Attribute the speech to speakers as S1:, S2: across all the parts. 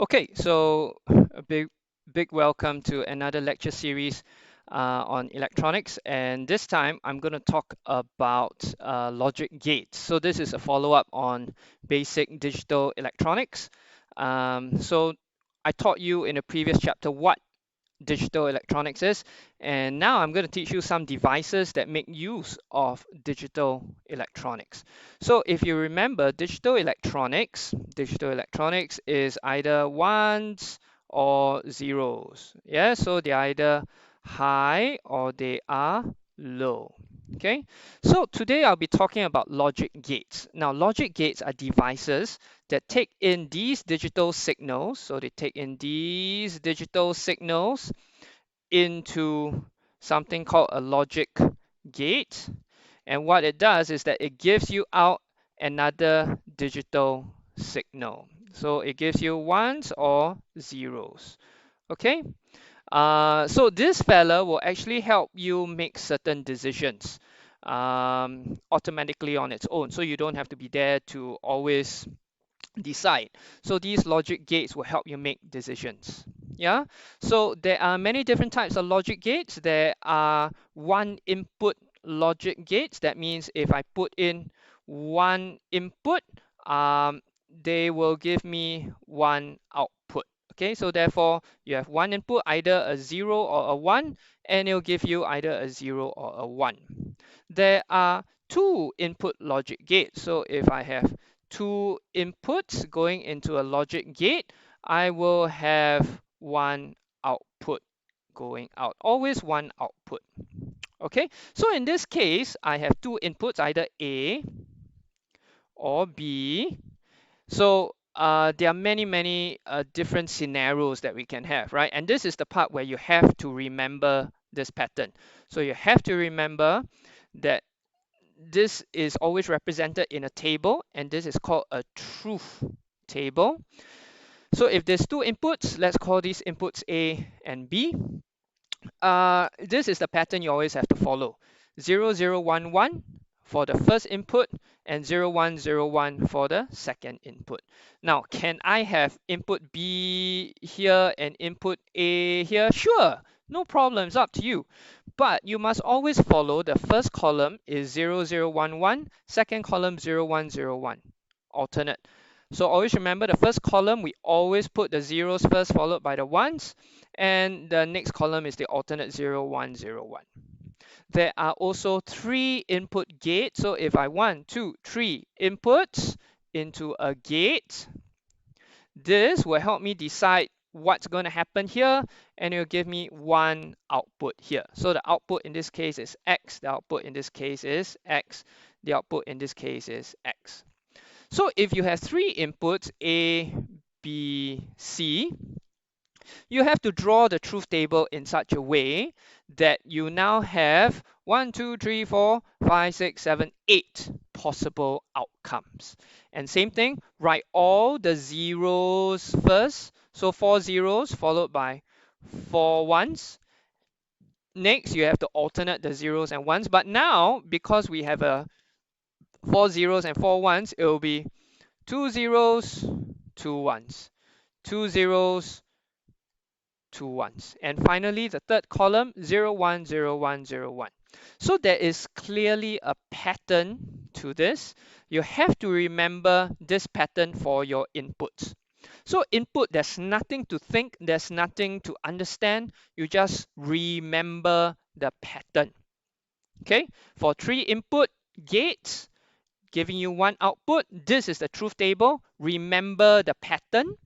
S1: Okay, so a big welcome to another lecture series on electronics, and this time I'm going to talk about logic gates. So this is a follow-up on basic digital electronics. So I taught you in a previous chapter what digital electronics is, and now I'm going to teach you some devices that make use of digital electronics. So if you remember, digital electronics is either ones or zeros. Yeah, so they're either high or they are low. Okay, so today I'll be talking about logic gates. Now, logic gates are devices that take in these digital signals. So they take in these digital signals into something called a logic gate. And what it does is that it gives you out another digital signal. So it gives you ones or zeros. Okay. So this fella will actually help you make certain decisions automatically on its own. So you don't have to be there to always decide. So these logic gates will help you make decisions. Yeah. So there are many different types of logic gates. There are one input logic gates. That means if I put in one input, um, they will give me one output. Okay, so therefore you have one input, either a 0 or a 1, and it'll give you either a 0 or a 1. There are two input logic gates. So if I have two inputs going into a logic gate, I will have one output going out, always one output. Okay, so in this case, I have two inputs, either A or B. So there are many different scenarios that we can have, right? And this is the part where you have to remember this pattern. So you have to remember that this is always represented in a table, and this is called a truth table. So if there's two inputs, let's call these inputs A and B. This is the pattern you always have to follow. 0, 0, 1, 1 for the first input and 0, 1, 0, 1 for the second input. Now, can I have input B here and input A here? Sure, no problem, it's up to you. But you must always follow the first column is 0, 0, 1, 1, second column 0, 1, 0, 1, alternate. So always remember the first column, we always put the zeros first, followed by the ones, and the next column is the alternate 0, 1, 0, 1. There are also three input gates. So if I want 2, 3 inputs into a gate, this will help me decide what's going to happen here, and it will give me one output here. So the output in this case is X, the output in this case is X, the output in this case is X. So if you have three inputs, A, B, C, you have to draw the truth table in such a way that you now have 1, 2, 3, 4, 5, 6, 7, 8 possible outcomes. And same thing, write all the zeros first. So 4 zeros followed by 4 ones. Next, you have to alternate the zeros and ones. But now, because we have a 4 zeros and 4 ones, it will be 2 zeros, 2 ones, 2 zeros, two ones. And finally, the third column, 0, 1, 0, 1, 0, 1. So there is clearly a pattern to this. You have to remember this pattern for your inputs. So input, there's nothing to think, there's nothing to understand. You just remember the pattern. Okay, for three input gates, giving you one output, this is the truth table. Remember the pattern.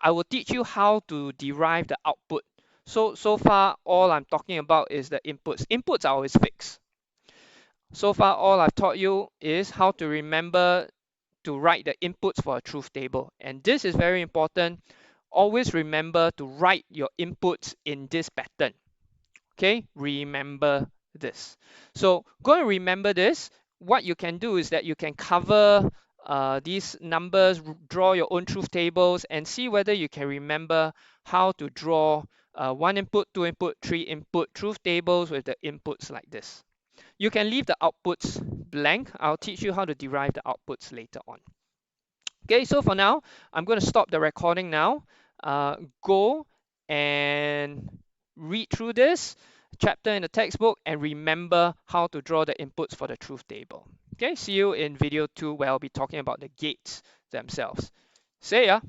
S1: I will teach you how to derive the output. So far, all I'm talking about is the inputs. Inputs are always fixed. So far, all I've taught you is how to remember to write the inputs for a truth table. And this is very important. Always remember to write your inputs in this pattern. Okay, remember this. So go and remember this. What you can do is that you can cover these numbers, draw your own truth tables, and see whether you can remember how to draw one input, two input, three input truth tables with the inputs like this. You can leave the outputs blank. I'll teach you how to derive the outputs later on. Okay, so for now, I'm going to stop the recording now. go and read through this chapter in the textbook and remember how to draw the inputs for the truth table. Okay, see you in video 2 where I'll be talking about the gates themselves. See ya!